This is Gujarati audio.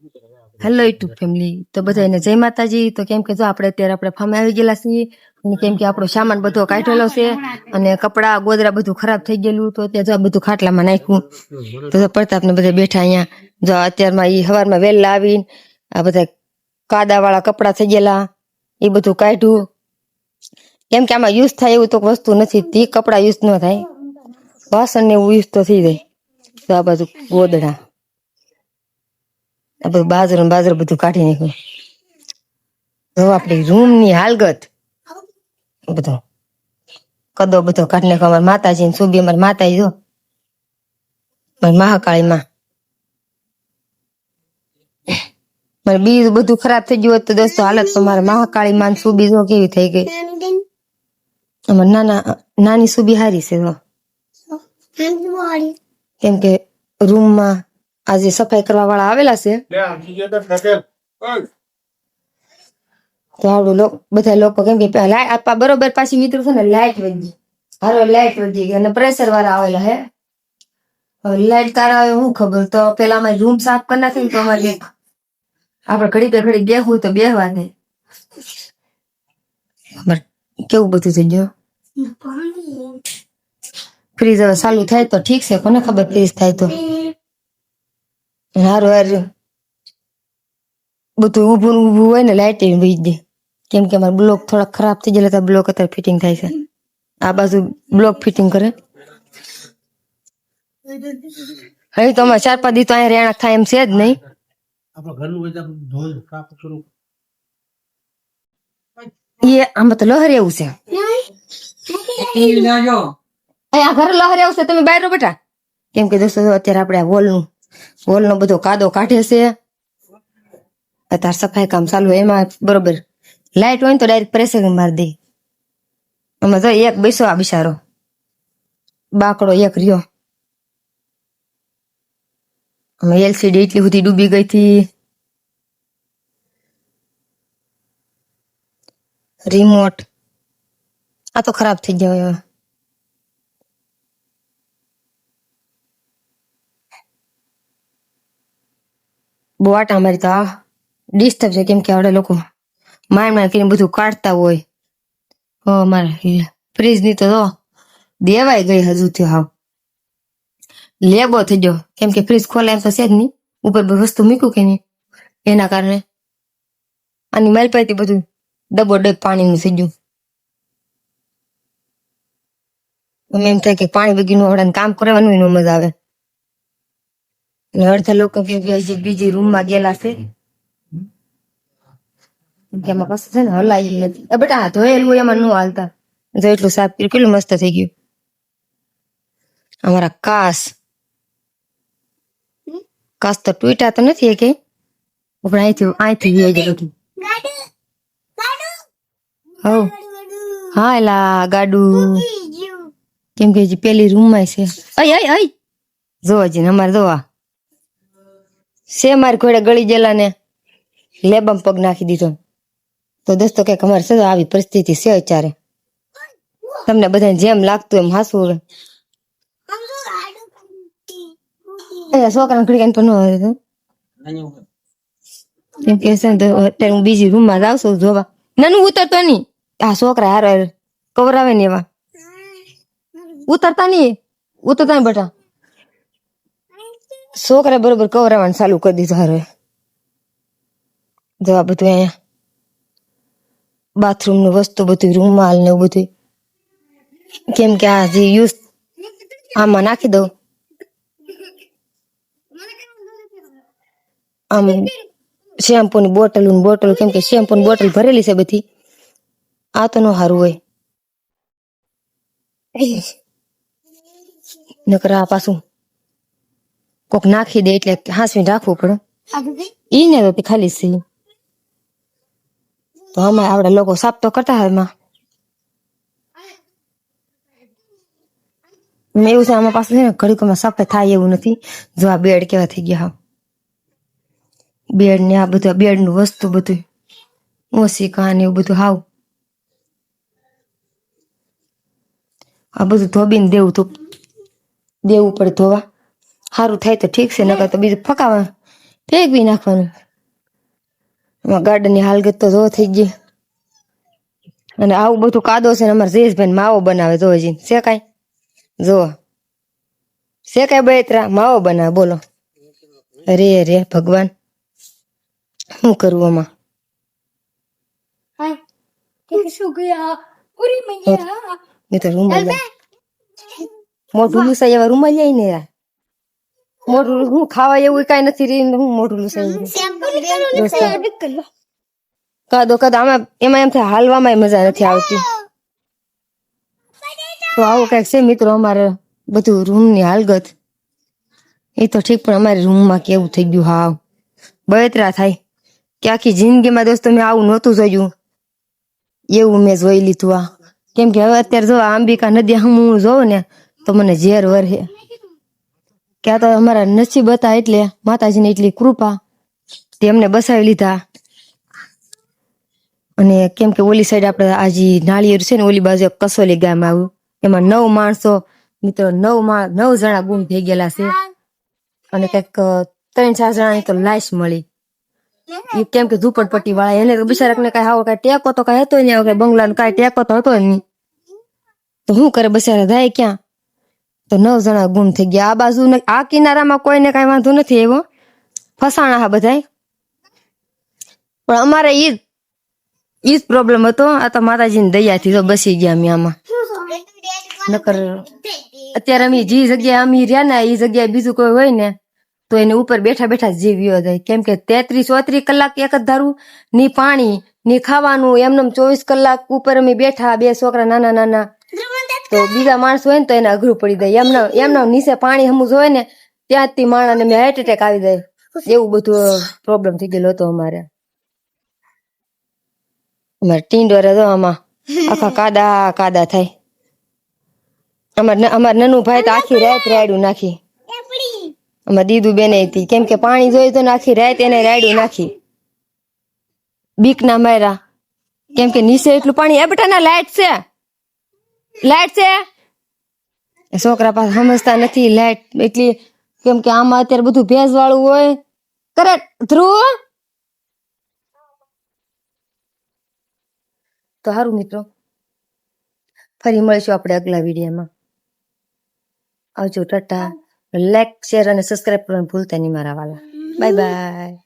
હેલો યુટ્યુબ ફેમિલી, તો બધાને જય માતાજી। તો કેમ કે જો આપણે અત્યારે આપણે ફામે આવી ગયેલા છીએ અને કેમ કે આપણો સામાન બધો કાઢેલો છે અને કપડા ગોદરા બધું ખરાબ થઈ ગયેલું, તો અત્યારે જો બધું ખાટલામાં નાખ્યું। તો પ્રતાપ ને બધા બેઠા અહીંયા જો અત્યારમાં ઈ સવારમાં વહેલા આવીને આ બધા કાદા વાળા કપડા થઈ ગયેલા એ બધું કાઢ્યું, કેમ કે આમાં યુઝ થાય એવું તો વસ્તુ નથી, તે કપડા યુઝ ન થાય, વાસણ ને એવું યુઝ તો થઈ જાય। તો આ બાજુ ગોદડા આ બધું બાજરો બધું કાઢી નાખ્યું। તો આપણી રૂમ ની હાલગત બધો કદો બધો કાઢી નાખ્યો। અમારા માતાજી ને સુબી અમારા માતાજી જો મહાકાળી માં મારે બીજું બધું ખરાબ થઈ ગયું હોત તો દોસ્તો હાલત તો મારે મહાકાળી માં સુબી જો કેવી થઈ ગઈ। અમારે નાની સુબી હારી છે કેમ કે રૂમમાં આજે સફાઈ કરવા વાળા આવેલા છે, તો આવડું બધા લોકો કેમ કે આપવા બરોબર પાછી મિત્રો છે ને લાઈટ વધી હારો લાઈટ વધી ગઈ અને પ્રેશર વાળા આવેલા હે। હવે લાઈટ તારા આવે હું ખબર, તો પેલા અમારી રૂમ સાફ કરી નાખી તો અમારે આપડે ઘડી બે ઘડી બેહવું તો બેહવા નહીં, કેવું બધું થઈ ગયું। ફ્રીજ હવે ચાલુ થાય તો ઠીક છે, કોને ખબર ફ્રીજ થાય તો હારું હારું બધું ઊભું હોય ને લાઈટ વીજ દે, કેમ કે અમારા બ્લોક થોડા ખરાબ થઈ ગયેલા હતા, બ્લોક અત્યારે ફિટિંગ થાય છે। આ બાજુ બ્લોક ફિટિંગ કરે હવે તો અમારે 4-5 દી તો અહીંયા રહેણા થાય એમ છે જ નહીં। એ આમાં તો લહર એવું છે, આ ઘરે લહર એવું છે, તમે બહાર રહો બેટા, કેમ કે દોસ્તો અત્યારે આપણે હોલ નો બધો કાદો કાઢે છે, અત્યારે સફાઈ કામ ચાલુ એમાં બરોબર લાઈટ હોય ને તો ડાયરેક્ટ પ્રેશર મારી દે। આમાં તો એક બેસો આ બિચારો બાકડો એક રહ્યો, એલસીડી એટલી બધી ડૂબી ગઈ હતી, રિમોટ આ તો ખરાબ થઈ ગયો હવે। બહુ આટા મારી તો આ ડિસ્ટર્બ છે, કેમ કે આવડે લોકો માંડ કરીને બધું કાઢતા હોય। મારે ફ્રીજ ની તો દેવાય ગઈ હજુ થી હાવ લેબો થઈ ગયો, કેમ કે ફ્રીજ ખોલે એમ તો છે જ નહીં, ઉપર વસ્તુ મૂક્યું કે નહીં એના કારણે આની મારી પાસે બધું ડબો ડબ પાણીનું થઈ ગયું। એમ થાય કે પાણી વગીનું આવડે કામ કરવાનું ન મજા આવે। અડધા લોકો બીજી રૂમમાં ગયેલા છે, એમાં કશું છે ને હલાય નથી બેટા, ધોયેલું એમાં ન હાલતા, જો એટલું સાફ કર્યું કેટલું મસ્ત થઈ ગયું। અમારા કાચ તો તૂટ્યા તો નથી કે અહીંથી બધું હા એલા ગાડું, કેમ કે પેલી રૂમ માં છે, જોવા જઈને અમારે જોવા છે મારી ઘોડે ગળી ગયેલા ને લેબમ પગ નાખી દીધો। તો દોસ્તો કઈક અમારે છે આવી પરિસ્થિતિ છે અત્યારે, તમને બધાને જેમ લાગતું એમ હાસવું હવે છોકરા ઘડી પણ કેમ કે અત્યારે હું બીજી રૂમ માં જાઉં છું જોવા, નાનું ઉતરતો નહી, આ છોકરા હારો કવર આવે ને એવા ઉતરતા નહીં બેટા, છોકરા બરોબર કવર આવવાનું ચાલુ કરી દીધું હારે। જવા બધું અહીંયા બાથરૂમ નું વસ્તુ બધું રૂમાલ ને બધું, કેમ કે આ જે યુઝ આમાં નાખી દઉં, આમ શેમ્પુ ની બોટલ કેમ કે શેમ્પુ ની બોટલ ભરેલી છે બધી, આ તો ન સારું હોય નકર આ પાછું કોક નાખી દે એટલે હાંસવીને રાખવું પડે, ઈ ને તો ખાલી છે તો આમાં આવડા લોકો સાફ તો કરતા હોય એમાં એવું છે। આમાં પાછું છે ને ઘડીકમાં સફાઈ થાય એવું નથી, જો આ બેડ કેવા થઈ ગયા, બેડ ને આ બધું બેડ નું વસ્તુ બધું ઓછી કાન એવું બધું હાવ આ બધું ધોબીને દેવું પડે ધોવા, સારું થાય તો ઠીક છે, નકર તો બીજું ફકાવા ફેંકવી નાખવાનું. એમાં ગાર્ડનની હાલત તો જો થઈ ગઈ. અને આવું બધું કાદો છે ને અમારે જયેશભાઈ માવો બનાવે જો હજી શેકાય જો શેકાય બળતરા માવો બનાવે બોલો. અરે રે ભગવાન શું કરવું આમાં. મેં તો રૂમાલ મોઢું લૂસાય એવા રૂમાલ જાય ને યાર. મોઢું હું ખાવા એવું કઈ નથી રહી હું મોઢું લૂસાય કાદો આમાં એમાં એમ થાય હાલવામાં મજા નથી આવતી. તો આવું કઈક છે મિત્રો અમારે બધું રૂમ ની હાલગત. એ તો ઠીક પણ અમારે રૂમમાં કેવું થઈ ગયું હાવ બળતરા થાય કે આખી જિંદગીમાં દોસ્તો મેં આવું નહોતું જોયું એવું મેં જોઈ લીધું આ. કેમ કે હવે અત્યારે જો અંબિકા નદી હું જોઉં ને તો મને ઝેર વરહે. ક્યાં તો અમારા નસીબ હતા એટલે માતાજીની એટલી કૃપા તેમને બસાવી લીધા. અને કેમ કે ઓલી સાઈડ આપણે આજે નાળિયેર છે ને ઓલી બાજુ કસોલી ગામ આવ્યું એમાં 9 માણસો મિત્રો 9 જણા ગુમ થઈ ગયેલા છે. અને કઈક 3-4 જણાની તો લાશ મળી. એ કેમ કે ઝૂંપડપટ્ટી વાળા એને તો બિચારાને કઈ આવો કઈ ટેકો તો કઈ હતો નહીં કઈ બંગલાનો કઈ ટેકો તો હતો નહીં તો શું કરે બિચારા જાય ક્યાં. તો 9 જણા ગુમ થઈ ગયા. આ બાજુ આ કિનારામાં કોઈને કઈ વાંધો નથી એવો ફસાણા હા બધાય પણ અમારે ઈ જ પ્રોબ્લેમ હતો. આ તો માતાજીની દયાથી તો બસી ગયા અમે આમાં. નકર અત્યારે અમે જે જગ્યાએ અમે રહ્યા ને એ જગ્યાએ બીજું કોઈ હોય ને તો એને ઉપર બેઠા બેઠા જીવ વિયો જાય. કેમ કે 33-34 કલાક એક જ ધારું ની પાણી ની ખાવાનું એમને 24 કલાક ઉપર અમે બેઠા 2 છોકરા નાના નાના તો બીજા માણસ હોય ને તો એને અઘરું પડી જાય. એમના નીચે પાણી હમું હોય ને ત્યાંથી માણસને મેં હાર્ટ એટેક આવી જાય એવું બધું પ્રોબ્લેમ થઈ ગયેલો હતો અમારે. ટીંડોરે તો આમાં આખા કાદા થાય. અમાર નનું ભાઈ તો આખી રાત રાયડું નાખી. અમાર દીદુ બેને હતી કેમ કે પાણી જોયું તો આખી રાત એને રાયડું નાખી બીક ના માર્યા. કેમ કે નીચે એટલું પાણી એ બેટા ના લાઈટ છે છોકરા પાસે સમજતા નથી લાઈટ એટલી. કેમ કે આમાં અત્યારે બધું ભેજ વાળું હોય કરે ધ્રુવ. તો સારું મિત્રો ફરી મળીશું આપણે અગલા વિડીયોમાં. આવજો ટાટા. લાઈક શેર અને સબસ્ક્રાઇબ કરવાનું ભૂલતા નહીં મારા વાલા. Bye bye.